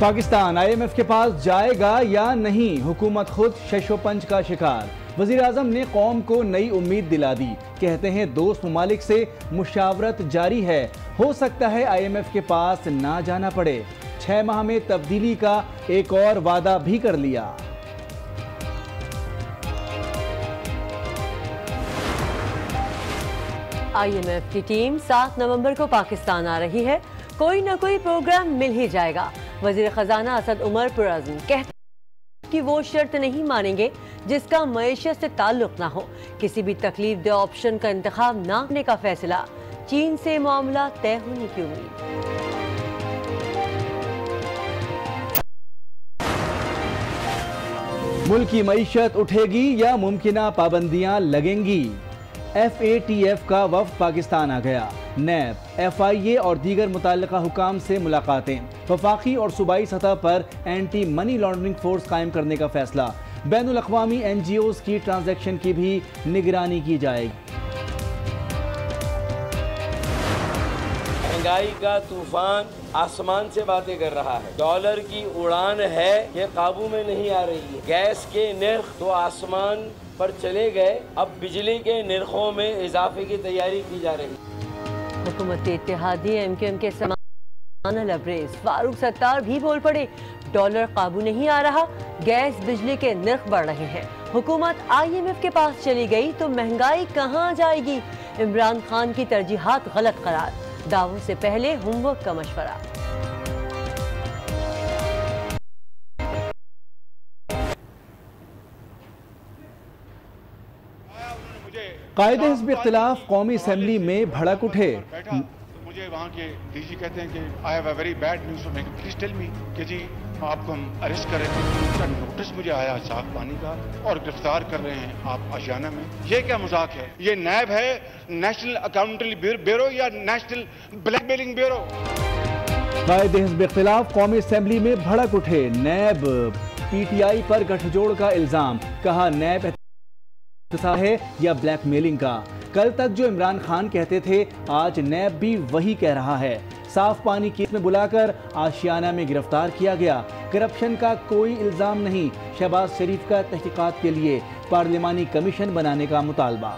Pakistan IMF के पास जाएगा या नहीं, हुकूमत खुद शशोपंच का शिकार। वजीर आजम ने कौम को नई उम्मीद दिला दी। कहते हैं दोस्त ममालिक से मुशावरत जारी है, हो सकता है IMF के पास ना जाना पड़े। 6 माह में तब्दीली का एक और वादा भी कर लिया। IMF की टीम 7 नवंबर को पाकिस्तान आ रही है। कोई ना कोई प्रोग्राम मिल ही जाएगा। वजीर खजाना असद उमर पुरअज़्म कहते हैं कि वो शर्त नहीं मानेंगे जिसका मईशत से ताल्लुक ना हो। किसी भी तकलीफ दे ऑप्शन का इंतखाब ना करने का फैसला। चीन से मामला तय होने की उम्मीद। मुल्क की मईशत उठेगी या मुमकिना पाबंदियां लगेंगी। FATF का वफ्द पाकिस्तान आ गया। नैब, FIA और दीगर मुतल्लिका हुकाम से मुलाकातें। वफाकी और सूबाई सतह पर एंटी मनी लॉन्ड्रिंग फोर्स कायम करने का फैसला। बैनुल अक़वामी NGOs की ट्रांजैक्शन की भी निगरानी की जाएगी। महंगाई का तूफान आसमान से बातें कर रहा है। डॉलर की उड़ान है कि काबू में नहीं आ रही है। गैस के निर्ख तो आसमान पर चले गए, अब बिजली के निर्खों में इजाफे की तैयारी की जा रही है। हुकूमती इत्तेहादी MQM के समान लबरेज फारूक सत्तार भी बोल पड़े। डॉलर काबू नहीं आ रहा, गैस बिजली के निर्ख बढ़ रहे हैं। हुकूमत IMF के पास चली गई तो महंगाई कहाँ जाएगी। इमरान खान की तरजीहात गलत करार। दावों से पहले होमवर्क का मशवरा। कायदे हिज़्ब इख्तिलाफ कौमी असेंबली में भड़क उठे। मुझे वहाँ के DG कहते हैं कि I have a very bad news for me, please tell me कि जी आपको हम अरेस्ट कर रहे थे। उसका नोटिस मुझे आया साफ पानी का और गिरफ्तार कर रहे हैं आप आशियाना में। ये क्या मजाक है? ये नैब है, नेशनल अकाउंटेबिलिटी ब्यूरो या नेशनल ब्लैकमेलिंग ब्यूरो? कायदे हिज़्ब इख्तिलाफ कौमी असेंबली में भड़क उठे। नैब PTI पर गठजोड़ का इल्जाम। कहा नैब है या ब्लैकमेलिंग का। कल तक जो इमरान खान कहते थे, आज नैब भी वही कह रहा है। साफ पानी केस में बुलाकर आशियाना में गिरफ्तार किया गया। करप्शन का कोई इल्जाम नहीं। शहबाज शरीफ का तहकीकात के लिए पार्लिमानी कमीशन बनाने का मुतालबा।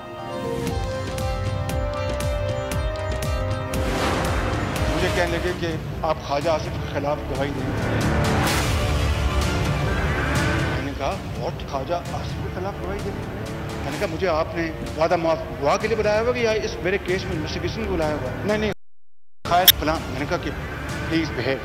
मुझे कहने लगे कि आप ख्वाजा आसिफ के खिलाफ गवाही दें। मैंने कहा और ख्वाजा आसिफ के खिलाफ गवाही दें? मैंने कहा मुझे आपने वादा माफ दुआ के लिए बुलाया होगा या इस मेरे केस में इन्वेस्टिगेशन बुलाया होगा? नहीं खायश फलां। मैंने कहा कि प्लीज बिहेव।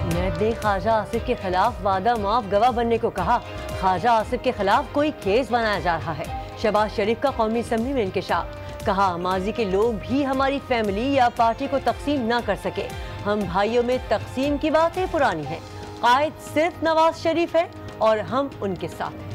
मैंने ख्वाजा आसिफ के खिलाफ वादा माफ गवाह बनने को कहा। ख्वाजा आसिफ के खिलाफ कोई केस बनाया जा रहा है। शहबाज शरीफ का कौमी असेंबली में इंकशाफ। कहा माजी के लोग भी हमारी फैमिली या पार्टी को तकसीम ना कर सके। हम भाइयों में तकसीम की बातें पुरानी है। कायद सिर्फ नवाज शरीफ है और हम उनके साथ हैं।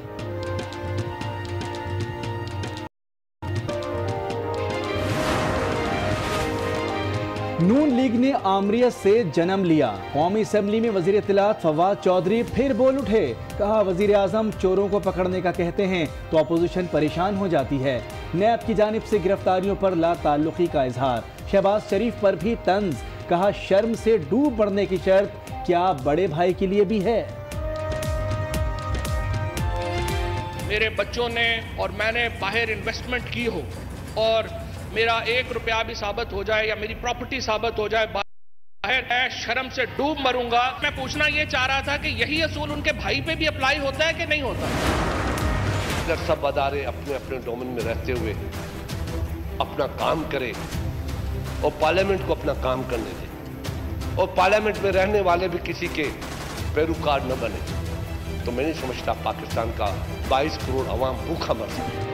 नून लीग ने आमरीत से जन्म लिया। कौमी असेंबली में वजीर इत्तलात फवाद चौधरी फिर बोल उठे। कहा वजीर आजम चोरों को पकड़ने का कहते हैं तो अपोजिशन परेशान हो जाती है। नैब की जानिब से गिरफ्तारियों पर ला ताल्लुकी का इजहार। शहबाज शरीफ पर भी तंज। कहा शर्म से डूब मरने की शर्त क्या बड़े भाई के लिए भी है? मेरे बच्चों ने और मैंने बाहर इन्वेस्टमेंट की हो और मेरा 1 रुपया भी साबित हो जाए या मेरी प्रॉपर्टी साबित हो जाए, मैं शर्म से डूब मरूंगा। मैं पूछना ये चाह रहा था कि यही असूल उनके भाई पे भी अप्लाई होता है कि नहीं होता? अगर सब अदारे अपने अपने डोमेन में रहते हुए अपना काम करें और पार्लियामेंट को अपना काम करने दें और पार्लियामेंट में रहने वाले भी किसी के पैरोकार न बने, तो मैं नहीं समझता पाकिस्तान का 22 करोड़ अवाम भूखा मर सकता।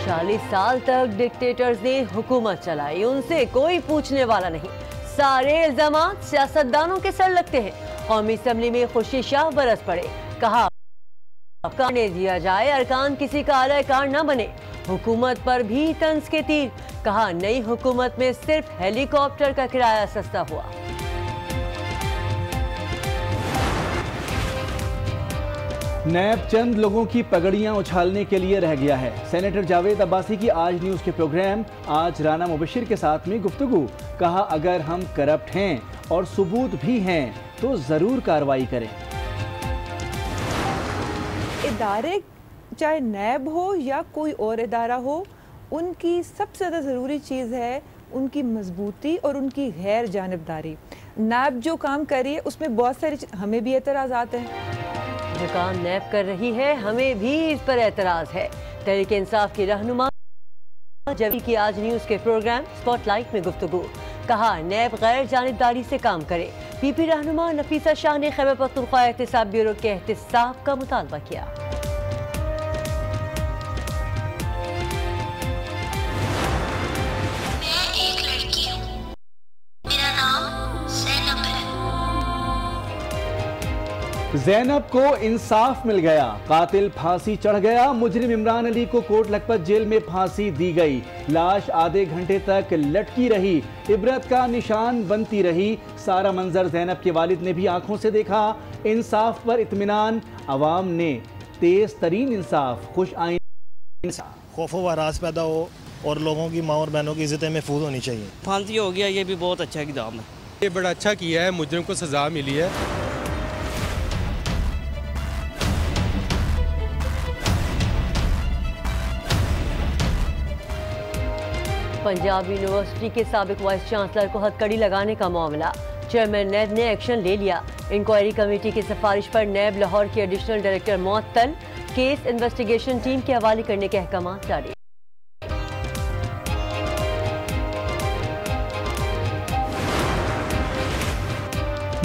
40 साल तक डिक्टेटर्स ने हुकूमत चलाई, उनसे कोई पूछने वाला नहीं। सारे इल्जामात सियासतदानों के सर लगते हैं। कौमी असेंबली में खुर्शीद शाह बरस पड़े। कहा करने दिया जाए, अरकान किसी का आलाकार न बने। हुकूमत पर भी तंज के तीर। कहा नई हुकूमत में सिर्फ हेलीकॉप्टर का किराया सस्ता हुआ। नैब चंद लोगों की पगड़ियां उछालने के लिए रह गया है। सेनेटर जावेद अब्बासी की आज न्यूज़ के प्रोग्राम आज राना मुबशिर के साथ में गुफ्तगू। कहा अगर हम करप्ट हैं और सबूत भी हैं तो ज़रूर कार्रवाई करें। इदारे चाहे नैब हो या कोई और इदारा हो, उनकी सबसे ज़्यादा ज़रूरी चीज़ है उनकी मजबूती और उनकी गैर जानिबदारी। नैब जो काम कर रही है उसमें बहुत सारे हमें भी एतराज़ात हैं। जो काम नैब कर रही है हमें भी इस पर एतराज़ है। तहरीक इंसाफ की रहनुमा जबी की आज न्यूज़ के प्रोग्राम स्पॉटलाइट में गुफ्तगू, कहा नैब गैर जानिबदारी से काम करे। पीपी रहनुमा नफीसा शाह ने खैबर पख्तूनख्वा एहतिसाब ब्यूरो के एहतिसाब का मुतालबा किया। ज़ैनब को इंसाफ मिल गया, कातिल फांसी चढ़ गया। मुजरिम इमरान अली को कोट लखपत जेल में फांसी दी गई। लाश आधे घंटे तक लटकी रही, इबरत का निशान बनती रही। सारा मंजर ज़ैनब के वालिद ने भी आंखों से देखा। इंसाफ पर इत्मीनान, अवाम ने तेज तरीन इंसाफ, खुश आइन खौफ व हरास पैदा हो और लोगों की माँ और बहनों की इज्जतें महफूज होनी चाहिए। फांसी हो गया, ये भी बहुत अच्छा इक़दाम है। ये बड़ा अच्छा किया है, मुजरिम को सजा मिली है। पंजाब यूनिवर्सिटी के साबिक वाइस चांसलर को हथकड़ी लगाने का मामला, चेयरमैन नैब ने एक्शन ले लिया। इंक्वायरी कमेटी की सिफारिश पर नैब लाहौर के एडिशनल डायरेक्टर मुअत्तल, केस इन्वेस्टिगेशन टीम के हवाले करने के अहकाम जारी।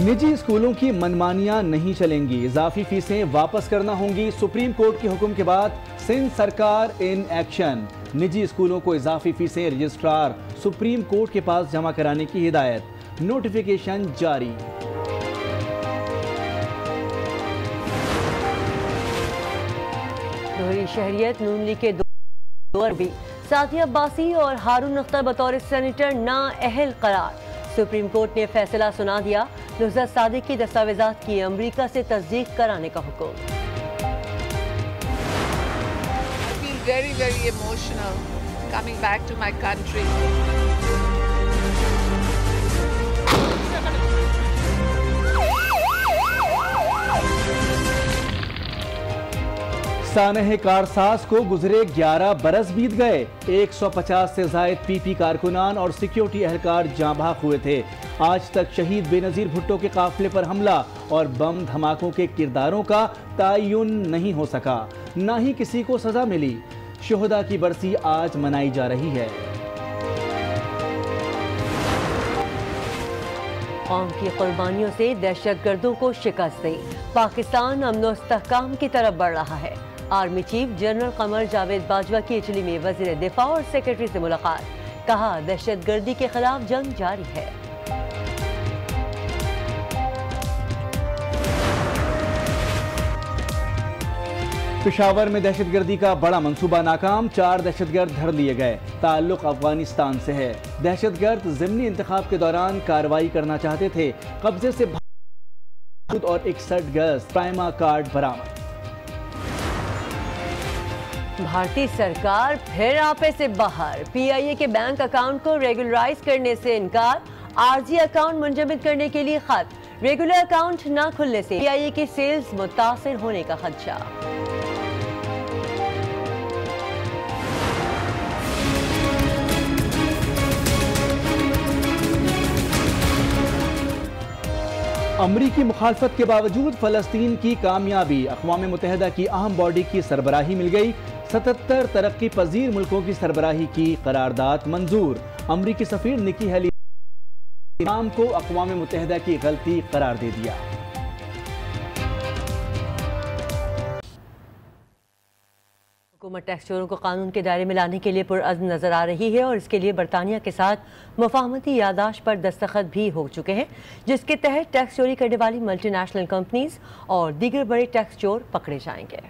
निजी स्कूलों की मनमानियां नहीं चलेंगी, इजाफी फीसें वापस करना होंगी। सुप्रीम कोर्ट के हुक्म के बाद सिंध सरकार इन एक्शन। निजी स्कूलों को इजाफी फीसें रजिस्ट्रार सुप्रीम कोर्ट के पास जमा कराने की हिदायत, नोटिफिकेशन जारी। दोहरी शहरियत नून लीग के दो भी साथी अब्बासी और हारून अख्तर बतौर सेनेटर नाअहल करार। सुप्रीम कोर्ट ने फैसला सुना दिया, नुसरत सादिक की दस्तावेजात की अमरीका से तस्दीक कराने का हुक्म। Very, very emotional coming back to my country. सानह Karsaz को गुजरे 11 बरस बीत गए। 150 से जायद पीपी कारकुनान और सिक्योरिटी एहलकार जाँ भाग हुए थे। आज तक शहीद बेनजीर भुट्टो के काफिले पर हमला और बम धमाकों के किरदारों का तयन नहीं हो सका, न ही किसी को सजा मिली। शुहदा की बरसी आज मनाई जा रही है। कौम की कुर्बानियों से दहशतगर्दों को शिकस्त दी, पाकिस्तान अमन व इस्तेहकाम की तरफ बढ़ रहा है। Army chief general Qamar Javed Bajwa की इटली में वजीर दिफा और सेक्रेटरी से मुलाकात, कहा दहशतगर्दी के खिलाफ जंग जारी है। पेशावर में दहशतगर्दी का बड़ा मंसूबा नाकाम, 4 दहशतगर्द धर लिए गए। ताल्लुक अफगानिस्तान से है। दहशतगर्द ज़िमनी इंतखाब के दौरान कार्रवाई करना चाहते थे। कब्जे से और 61 गज प्राइमा कार्ड बरामद। भारतीय सरकार फिर आपे से बाहर, पीआईए के बैंक अकाउंट को रेगुलराइज करने से इनकार, आरजी अकाउंट मुंजमद करने के लिए खत, रेगुलर अकाउंट न खुलने से पीआईए की सेल्स मुतासिर होने का खदशा। अमरीकी मुखालफत के बावजूद फ़लस्तीन की कामयाबी, अक़वाम मुत्तहिदा की अहम बॉडी की सरबराही मिल गई। 77 तरक्की पजीर मुल्कों की सरबराही की करारदाद मंजूर। अमरीकी सफ़ीर निकी हेली नाम को अक़वाम मुत्तहिदा की गलती करार दे दिया। हुकूमत टैक्स चोरों को कानून के दायरे में लाने के लिए पुरअज़्म नजर आ रही है और इसके लिए बरतानिया के साथ मुफाहमती यादाश्त पर दस्तखत भी हो चुके हैं, जिसके तहत टैक्स चोरी करने वाली मल्टीनेशनल कंपनीज और दीगर बड़े टैक्स चोर पकड़े जाएंगे।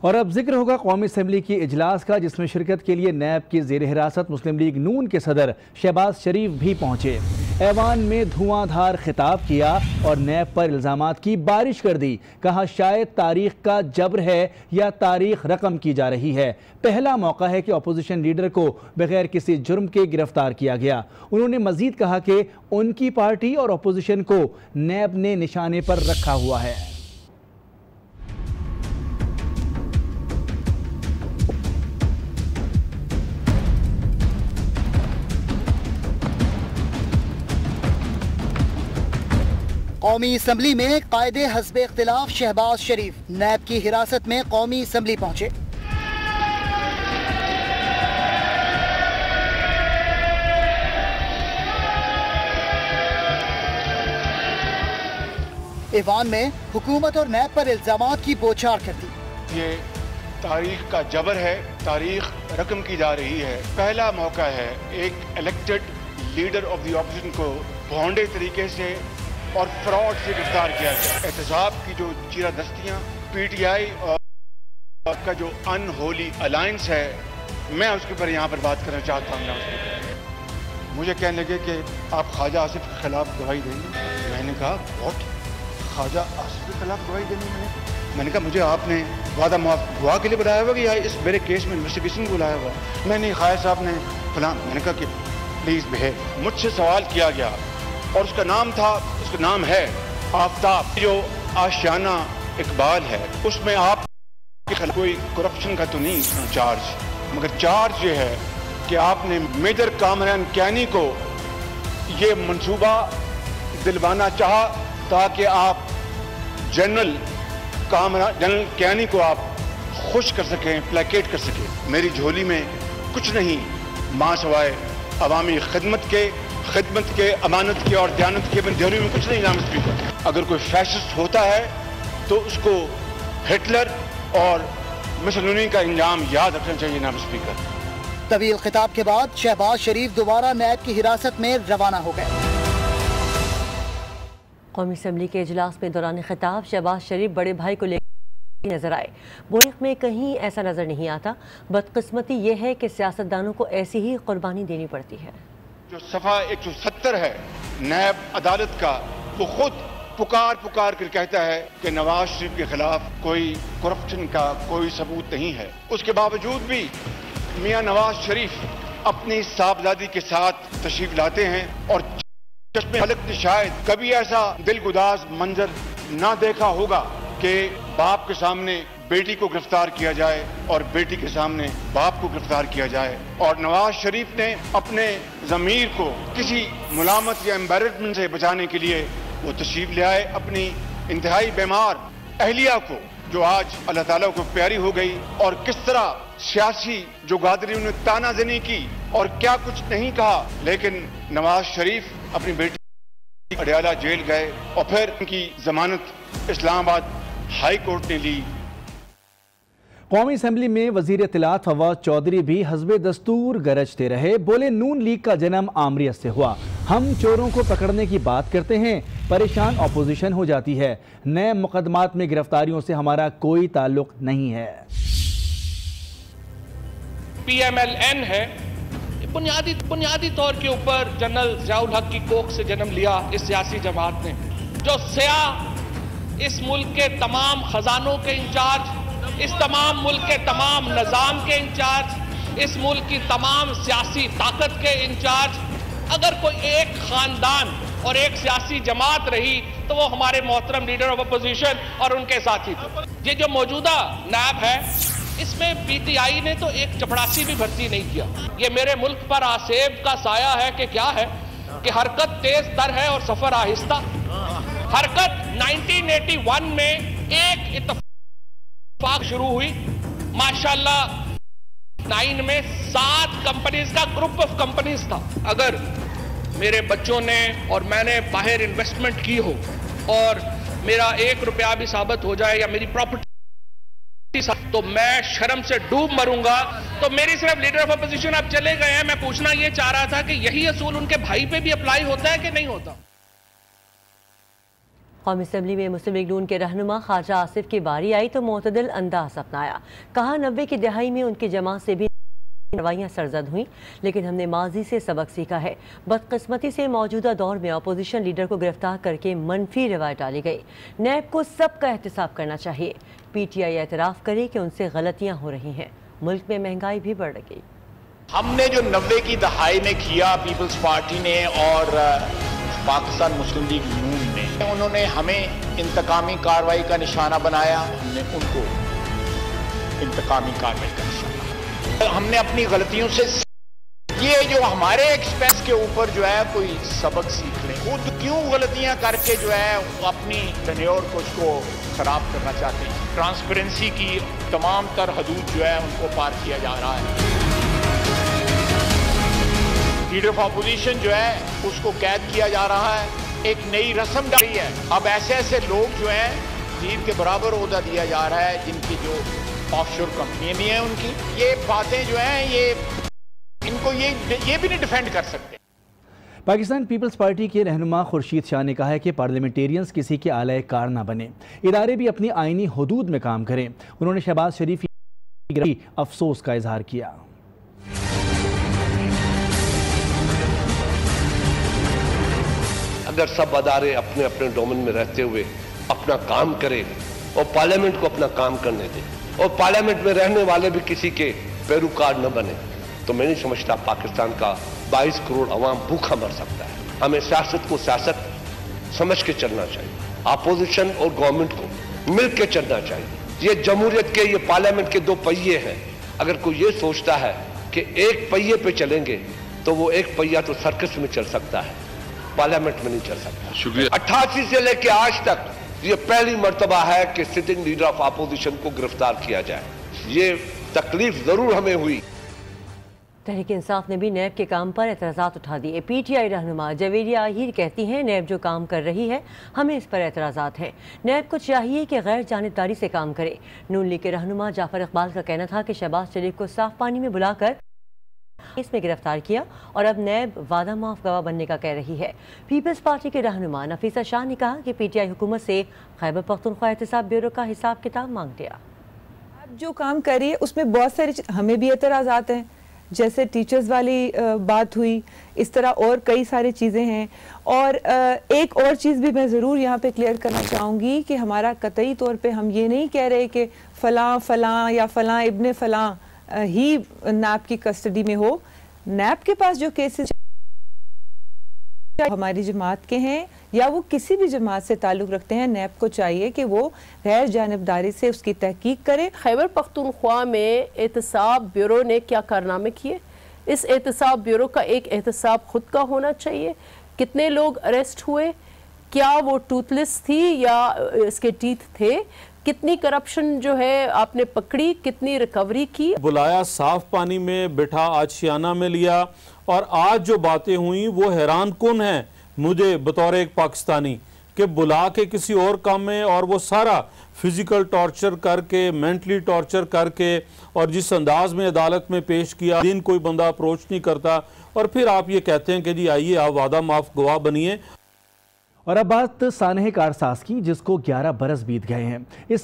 और अब जिक्र होगा कौमी असम्बली की इजलास का, जिसमें शिरकत के लिए नैब की ज़ेर हिरासत मुस्लिम लीग नून के सदर शहबाज शरीफ भी पहुंचे। ऐवान में धुआंधार खिताब किया और नैब पर इल्जामात की बारिश कर दी। कहा शायद तारीख का जबर है या तारीख रकम की जा रही है। पहला मौका है कि अपोजिशन लीडर को बगैर किसी जुर्म के गिरफ्तार किया गया। उन्होंने मजीद कहा कि उनकी पार्टी और अपोजिशन को नैब ने निशाने पर रखा हुआ है। कौमी असम्बली में कायदे हस्बे इख्तिलाफ शहबाज शरीफ नैब की हिरासत में कौमी असम्बली पहुंचे। ईवान में हुकूमत और नैब पर इल्जामात की बौछार कर दी। ये तारीख का जबर है, तारीख रकम की जा रही है। पहला मौका है एक elected leader of the opposition को भौंडे तरीके से और फ्रॉड से गिरफ्तार किया गया। एहतसाब की जो चीरा दस्तियाँ, पीटीआई और का जो अनहोली अलायंस है, मैं उसके ऊपर यहाँ पर बात करना चाहता हूँ। मुझे कहने लगे कि आप ख्वाजा आसिफ के खिलाफ गवाही देंगे। मैंने कहा वॉट, ख्वाजा आसिफ के खिलाफ गवाही देनी? मैंने कहा मुझे आपने वादा गवाह के लिए बुलाया हुआ कि या इस मेरे केस में इन्वेस्टिगेशन को बुलाया हुआ? नहीं, ख्वाजा साहब ने फलां। मैंने कहा कि प्लीज बिहेव। मुझसे सवाल किया गया और उसका नाम था, उसका नाम है आफ्ताब। जो आशियाना इकबाल है उसमें आप के खिलाफ कोई करप्शन का तो नहीं चार्ज, मगर चार्ज ये है कि आपने मेजर कामरान कैनी को ये मंसूबा दिलवाना चाहा ताकि आप जनरल कैनी को आप खुश कर सकें, प्लेकेट कर सकें। मेरी झोली में कुछ नहीं मां सवाए अवामी खिदमत के, अमानत के और दयानत के। मेरी झोली में कुछ नहीं नाम स्पीकर। अगर कोई फैसिस्ट होता है तो उसको हिटलर और मुसोलिनी का इंजाम याद रखना चाहिए नाम स्पीकर। तवील खिताब के बाद शहबाज शरीफ दोबारा नैब की हिरासत में रवाना हो गए। कौमी असम्बली के इजलास में दौरान खिताब शहबाज शरीफ बड़े भाई को लेकर नजर आए। बोरिक में कहीं ऐसा नजर नहीं आता। बदकिस्मती ये है कि सियासतदानों को ऐसी ही कुर्बानी देनी पड़ती है। जो सफा 170 है नैब अदालत का, वो खुद पुकार कर कहता है कि नवाज शरीफ के खिलाफ कोई करप्शन का कोई सबूत नहीं है। उसके बावजूद भी मियां नवाज शरीफ अपनी साहबजादी के साथ तशरीफ लाते हैं और चश्मे हलक ने शायद कभी ऐसा दिलगुदाज मंजर ना देखा होगा कि बाप के सामने बेटी को गिरफ्तार किया जाए और बेटी के सामने बाप को गिरफ्तार किया जाए। और नवाज शरीफ ने अपने ज़मीर को किसी मुलामत या एम्बैरसमेंट से बचाने के लिए वो तशरीफ ले आए अपनी इंतहाई बीमार अहलिया को, जो आज अल्लाह ताला को प्यारी हो गई। और किस तरह सियासी जो गादरी ने तानाजनी की और क्या कुछ नहीं कहा, लेकिन नवाज शरीफ अपनी बेटी अडयाला जेल गए और फिर उनकी जमानत इस्लामाबाद हाई कोर्ट ने ली। कौमी असम्बली में वजीर इत्तलात फवाद चौधरी भी हस्बे दस्तूर गरजते रहे। बोले नून लीग का जन्म आमरीत से हुआ। हम चोरों को पकड़ने की बात करते हैं, परेशान अपोजिशन हो जाती है। नए मुकदमात में गिरफ्तारियों से हमारा कोई ताल्लुक नहीं है। PMLN है, बुनियादी तौर के ऊपर जनरल ज़ियाउल हक की कोख से जन्म लिया इस सियासी जमात ने। जो सियाह इस मुल्क के तमाम खजानों के इंचार्ज, इस तमाम मुल्क के तमाम निज़ाम के इंचार्ज, इस मुल्क की तमाम सियासी ताकत के इंचार्ज, अगर कोई एक खानदान और एक सियासी जमात रही तो वो हमारे मोहतरम लीडर ऑफ अपोजिशन और उनके साथी थे। ये जो मौजूदा नैब है, इसमें पीटीआई ने तो एक चपड़ासी भी भर्ती नहीं किया। ये मेरे मुल्क पर आसेब का साया है कि क्या है कि हरकत तेज तर है और सफर आहिस्ता। हरकत 1981 में एक इत्तेफाक शुरू हुई, माशाल्लाह 9 में 7 कंपनीज का ग्रुप ऑफ कंपनीज था। अगर मेरे बच्चों ने और मैंने बाहर इन्वेस्टमेंट की हो और मेरा 1 रुपया भी साबित हो जाए या मेरी प्रॉपर्टी, तो मैं शर्म से डूब मरूंगा। तो मेरी सिर्फ लीडर ऑफ अपोजिशन अब चले गए हैं। मैं पूछना ये चाह रहा था कि यही असूल उनके भाई पे भी अप्लाई होता है कि नहीं होता। कौमी असम्बली में मुस्लिम लीग नून के रहनुमा ख्वाजा आसिफ की बारी आई तो मोतदिल अंदाज अपनाया। कहा 90 की दहाई में उनकी जमात से भी रवाइयाँ सरजद हुई, लेकिन हमने माजी से सबक सीखा है। बदकिस्मती से मौजूदा दौर में अपोजिशन लीडर को गिरफ्तार करके मनफी रवायत डाली गई। नैब को सबका एहतसाब करना चाहिए। PTI एतराफ़ करे कि उनसे गलतियाँ हो रही हैं। मुल्क में महंगाई भी बढ़ गई। हमने जो 90 की दहाई में किया पीपल्स पार्टी ने और पाकिस्तान मुस्लिम लीग नून ने, उन्होंने हमें इंतकामी कार्रवाई का निशाना बनाया, हमने उनको इंतकामी कार्रवाई का निशाना। हमने अपनी गलतियों से ये जो हमारे एक्सप्रेस के ऊपर जो है कोई सबक सीख लें। खुद क्यों गलतियां करके जो है अपनी टेन्योर को उसको खराब करना चाहते हैं। ट्रांसपेरेंसी की तमाम तर हदूद जो है उनको पार किया जा रहा है। लीडर ऑफ अपोजिशन जो है उसको कैद किया जा रहा है। एक नई रस्म डाली है। अब ऐसे ऐसे लोग जो हैं वजीर के बराबर ओहदा दिया जा रहा है जिनकी जो ऑफशोर कंपनियां भी हैं उनकी। ये बातें जो हैं ये इनको ये भी नहीं डिफेंड कर सकते। पाकिस्तान पीपल्स पार्टी के रहनुमा खुर्शीद शाह ने कहा है कि पार्लियामेंटेरियंस किसी के आला कार ना बने, इदारे भी अपनी आईनी हदूद में काम करें। उन्होंने शहबाज शरीफ की अफसोस का इजहार किया। अगर सब अदारे अपने अपने डोमेन में रहते हुए अपना काम करें और पार्लियामेंट को अपना काम करने दें और पार्लियामेंट में रहने वाले भी किसी के पैरोकार न बने, तो मैं नहीं समझता पाकिस्तान का 22 करोड़ अवाम भूखा मर सकता है। हमें सियासत को सियासत समझ के चलना चाहिए। अपोजिशन और गवर्नमेंट को मिल के चलना चाहिए। ये जमहूरियत के, ये पार्लियामेंट के दो पहिए हैं। अगर कोई ये सोचता है कि एक पहिए पे चलेंगे तो वो एक पहिया तो सर्कस में चल सकता है, पार्लियामेंट में नहीं चल सकता। शुक्रिया। 88 से लेकर आज तक ये पहली मर्तबा है कि सिटिंग लीडर ऑफ अपोजिशन को गिरफ्तार किया जाए। ये तकलीफ जरूर हमें हुई। तहरीक इंसाफ ने भी नैब के काम पर एतराज़ात उठा दिए। PTI रहनुमा जवेरिया आहिर कहती हैं नैब जो काम कर रही है हमें इस पर एतराज़ात हैं। नैब को चाहिए कि गैर जानिबदारी से काम करे। नून लीग के रहनुमा जाफर इकबाल का कहना था कि शहबाज शरीफ को साफ पानी में बुलाकर इसमें गिरफ्तार किया और अब नैब वादा माफ गवाह बनने का कह रही है। पीपल्स पार्टी के रहनुमा नफीसा शाह ने कहा कि PTI हुकूमत से खैबर पख्तूनख्वा एहतसाब ब्यूरो का हिसाब किताब मांग दिया। अब जो काम कर रही है उसमें बहुत सारी हमें भी एतराज़ात हैं, जैसे टीचर्स वाली बात हुई, इस तरह और कई सारी चीज़ें हैं। और एक और चीज़ भी मैं ज़रूर यहाँ पे क्लियर करना चाहूँगी कि हमारा कतई तौर पे हम ये नहीं कह रहे कि फ़लाँ फ़लाँ या फ़लाँ इब्ने फ़लाँ ही नैब की कस्टडी में हो। नैब के पास जो केसेस हमारी जमात के हैं या वो किसी भी जमात से ताल्लुक़ रखते हैं, नैब को चाहिए कि वो गैर जानिबदारी से उसकी तहकीक करे। खैबर पख्तूनख्वा में एहतसाब ब्यूरो ने क्या कारनामे किए? इस एहतसाब ब्यूरो का एक एहतसाब खुद का होना चाहिए। कितने लोग अरेस्ट हुए? क्या वो टूथलेस थी या इसके टीथ थे? कितनी करप्शन जो है आपने पकड़ी, कितनी रिकवरी की? बुलाया, साफ पानी में बिठा, आशियाना में लिया, और आज जो बातें हुई वो हैरान कुन है मुझे बतौर एक पाकिस्तानी कि बुला के किसी और काम में और वो सारा फिजिकल टॉर्चर करके, मेंटली टॉर्चर करके, और जिस अंदाज में अदालत में पेश किया, दिन कोई बंदा अप्रोच नहीं करता, और फिर आप ये कहते हैं कि जी आइए आप वादा माफ गवाह बनिए। और अब बात सानह कारसाज की, जिसको 11 बरस बीत गए हैं। इस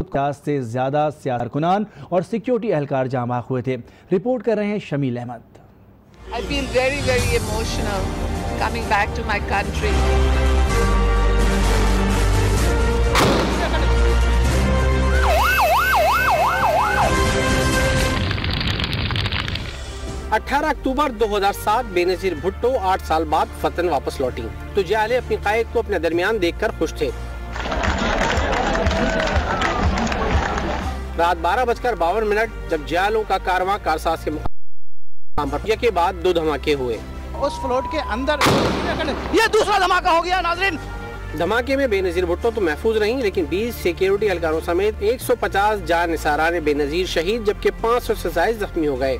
50 से ज्यादा सियासी कारकुनान और सिक्योरिटी एहलकार जामा हुए थे। रिपोर्ट कर रहे हैं Shameel Ahmad. I feel very, very emotional coming back to my country. अठारह अक्टूबर 2007 बेनजीर भुट्टो 8 साल बाद वतन वापस लौटी तो जियाले अपनी कायद को अपने दरमियान देखकर खुश थे। रात 12:52 जब जियालों का कारवां कारसाज के मुकाम पर के बाद 2 धमाके हुए। उस फ्लोट के अंदर ये दूसरा धमाका हो गया। नाज़रीन, धमाके में बेनजीर भुट्टो तो महफूज रहीं, लेकिन 20 सिक्योरिटी एहलकारों समेत 150 जान निसारान बेनजीर शहीद, जबकि 500 से ज्यादा जख्मी हो गए।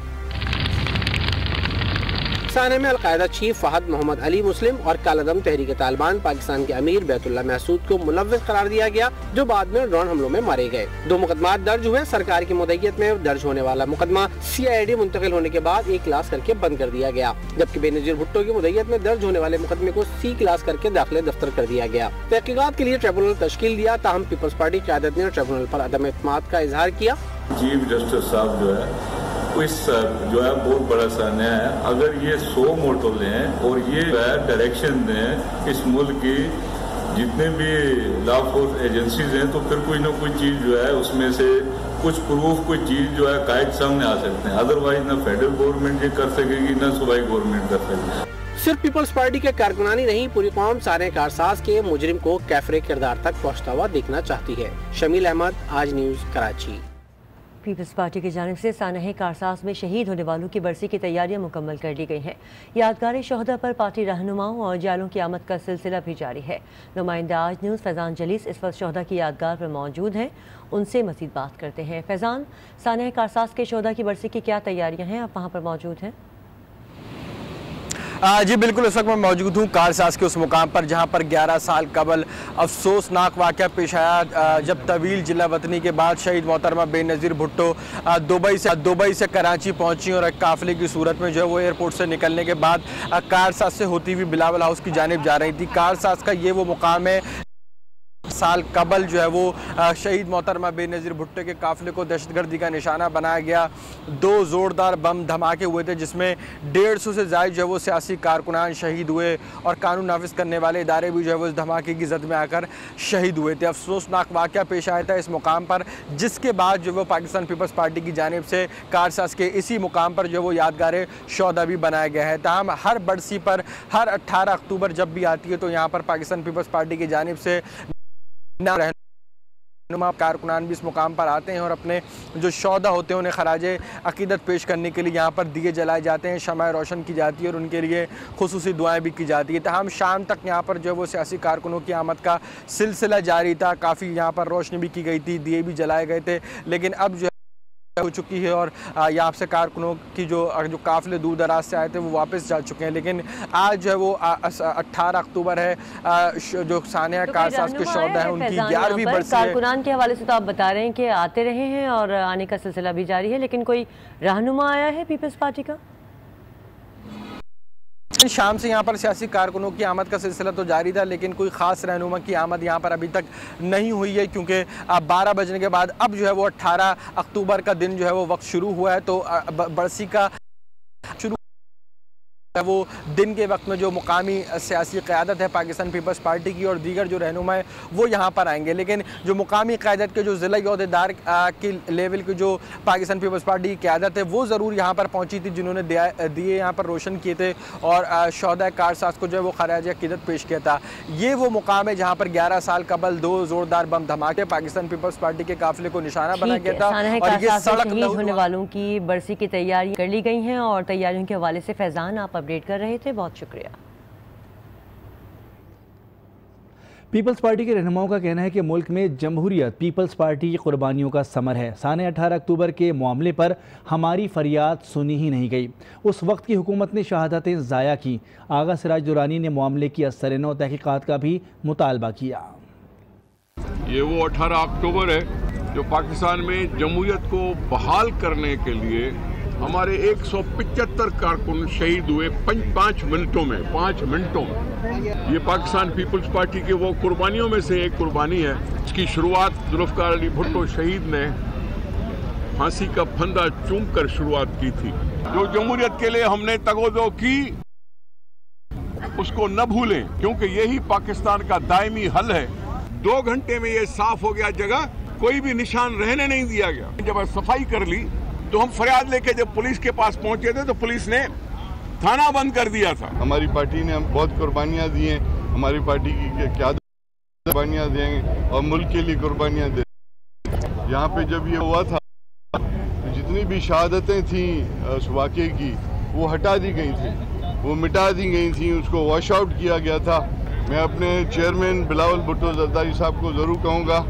साने में अलकायदा चीफ फहद मोहम्मद अली मुस्लिम और कालादम तहरीक तालिबान पाकिस्तान के अमीर बैतुल्लाह महसूद को मुलव्विस करार दिया गया, जो बाद में ड्रोन हमलों में मारे गए। 2 मुकदमात दर्ज हुए। सरकार की मुद्दत में दर्ज होने वाला मुकदमा CID मुंतकिल होने के बाद A क्लास करके बंद कर दिया गया, जबकि बेनजीर भुट्टो की मुद्दत में दर्ज होने वाले मुकदमे को C क्लास करके दाखिले दफ्तर कर दिया गया। तहकीकात के लिए ट्रिब्यूनल तश्कील दिया, ताहम पीपल्स पार्टी क़यादत ने ट्रिब्यूनल पर अदम एतमाद का इजहार किया। चीफ जस्टिस साहब जो है इस जो है बहुत बड़ा सा न्याय है। अगर ये 100 मोटो लें और ये डायरेक्शन दें इस मुल्क की जितने भी लॉ फोर्स एजेंसीज हैं, तो फिर कोई ना कोई चीज जो है उसमें से कुछ प्रूफ कोई चीज जो है कायद सामने आ सकते हैं। अदरवाइज ना फेडरल गवर्नमेंट ये कर सकेगी ना सूबाई गवर्नमेंट कर सकेगी। सिर्फ पीपल्स पार्टी के कारकुनानी नहीं, पूरी कौम सारे कारसाज के मुजरिम को कैफरे किरदार तक पहुँचता हुआ देखना चाहती है। शमील अहमद, आज न्यूज़, कराची। पीपल्स पार्टी की जानिब से सानह कारसाज में शहीद होने वालों की बरसी की तैयारियां मुकम्मल कर ली गई हैं। यादगार शोहदा पर पार्टी रहनुमाओं और जालों की आमद का सिलसिला भी जारी है। नुमाइंदा आज न्यूज़ फैज़ान जलीस इस वक्त शोहदा की यादगार पर मौजूद हैं, उनसे मज़ीद बात करते हैं। फैज़ान, सानह कारसाज के शोहदा की बरसी की क्या तैयारियाँ हैं, आप वहाँ पर मौजूद हैं? जी बिल्कुल, इस वक्त मैं मौजूद हूँ कारसाज के उस मुकाम पर जहाँ पर 11 साल कबल अफसोसनाक वाक़या पेश आया, जब तवील जिला वतनी के बाद शहीद मोहतरमा बेनज़ीर भुट्टो दुबई से कराची पहुँची और एक काफ़िले की सूरत में जो है वो एयरपोर्ट से निकलने के बाद कारसाज से होती हुई बिलावल हाउस की जानिब जा रही थी। कारसाज का ये वो मुकाम है साल कबल जो है वो शहीद मोहतरमा बेनज़ीर भुट्टो के काफ़िले को दहशतगर्दी का निशाना बनाया गया। 2 ज़ोरदार बम धमाके हुए थे जिसमें 150 से ज़ायद जो है वो सियासी कारकुनान शहीद हुए और कानून नाफिज करने वाले इदारे भी जो है वो इस धमाके की जद में आकर शहीद हुए थे। अफसोसनाक वाक़या पेश आया था इस मुकाम पर, जिसके बाद जो वो पाकिस्तान पीपल्स पार्टी की जानिब से कारसाज के इसी मुकाम पर जो वो यादगार शोहदा भी बनाया गया है। ताहम हर बरसी पर हर 18 अक्टूबर जब भी आती है तो यहाँ पर पाकिस्तान पीपल्स पार्टी की जानिब से रहनुमा कारकुनान भी इस मुकाम पर आते हैं और अपने जो शोहदा होते हैं उन्हें खराजे अकीदत पेश करने के लिए यहाँ पर दिए जलाए जाते हैं, शमाएं रोशन की जाती है और उनके लिए खुसूसी दुआएं भी की जाती है। तमाम शाम तक यहाँ पर जो है वो सियासी कारकुनों की आमद का सिलसिला जारी था। काफ़ी यहाँ पर रोशनी भी की गई थी, दिए भी जलाए गए थे, लेकिन अब जो हो चुकी है और यहाँ से कारकुनों की जो काफ़िले दूर दराज से आए थे वो वापस जा चुके हैं। लेकिन आज जो है वो 18 अक्टूबर है, जो सानिया कारसाज के शोहदा है उनकी 11वीं बरसी है। कारकुनान के हवाले से तो आप बता रहे हैं कि आते रहे हैं और आने का सिलसिला भी जारी है, लेकिन कोई रहनुमा आया है पीपल्स पार्टी का? शाम से यहाँ पर सियासी कारकुनों की आमद का सिलसिला तो जारी था, लेकिन कोई ख़ास रहनुमा की आमद यहाँ पर अभी तक नहीं हुई है, क्योंकि 12 बजने के बाद अब जो है वो 18 अक्टूबर का दिन जो है वो वक्त शुरू हुआ है। तो बरसी का शुरू वो दिन के वक्त में जो मुकामी सियासी क़यादत है पाकिस्तान पीपल्स पार्टी की और दीगर जो रहनुमा है वो यहाँ पर आएंगे, लेकिन जो मुकामी क़यादत के जो ज़िला अहदेदार की लेवल की जो पाकिस्तान पीपल्स पार्टी की क़यादत है वो ज़रूर यहाँ पर पहुँची थी, जिन्होंने दिए यहाँ पर रोशन किए थे और शोहदा कारसाज को जो है वो खराज अक़ीदत पेश किया था। ये वो मुकाम है जहाँ पर 11 साल कबल 2 ज़ोरदार बम धमाके पाकिस्तान पीपल्स पार्टी के काफ़िले को निशाना बनाया गया था और ये सड़क होने वालों की बरसी की तैयारी कर ली गई हैं और तैयारियों के हवाले से फैज़ान आप अपडेट कर रहे थे, बहुत शुक्रिया। पीपल्स पार्टी के रहनुमाओं का कहना है कि मुल्क में जमहूरियत पीपल्स पार्टी की कुर्बानियों का समर है। साने 18 अक्टूबर के मामले पर हमारी फरियाद सुनी ही नहीं गई। उस वक्त की हुकूमत ने शहादतें ज़ाया की। आगा सिराज दुरानी ने मामले की असर-ए-नौ तहकीकात का भी मुतालबा किया। ये वो 18 अक्टूबर है जो पाकिस्तान में जमहूरियत को बहाल करने के लिए हमारे 175 कारकुन शहीद हुए 5 मिनटों में। 5 मिनटों में ये पाकिस्तान पीपल्स पार्टी के वो कुर्बानियों में से एक कुर्बानी है। इसकी शुरुआत जुल्फ़िकार अली भुट्टो शहीद ने फांसी का फंदा चूम कर शुरुआत की थी। जो जमहूरियत के लिए हमने तगोदो की उसको न भूलें, क्योंकि यही पाकिस्तान का दायमी हल है। 2 घंटे में ये साफ हो गया, जगह कोई भी निशान रहने नहीं दिया गया। जब सफाई कर ली तो हम फरियाद लेके जब पुलिस के पास पहुंचे थे तो पुलिस ने थाना बंद कर दिया था। हमारी पार्टी ने बहुत कुर्बानियां दी हैं, हमारी पार्टी की क़यादत कुर्बानियां देंगे और मुल्क के लिए कुर्बानियां दे। यहाँ पे जब ये हुआ था तो जितनी भी शहादतें थी उस वाक़े की वो हटा दी गई थी, वो मिटा दी गई थी, उसको वॉश आउट किया गया था। मैं अपने चेयरमैन बिलावल भुट्टो जरदारी साहब को ज़रूर कहूँगा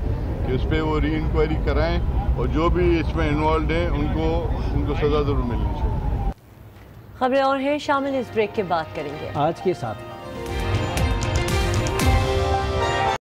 कि उस पर वो री इंक्वायरी कराएँ और जो भी इसमें इन्वॉल्व हैं उनको सज़ा ज़रूर मिलनी चाहिए। खबरें और हैं शामिल, इस ब्रेक के बाद करेंगे। आज के साथ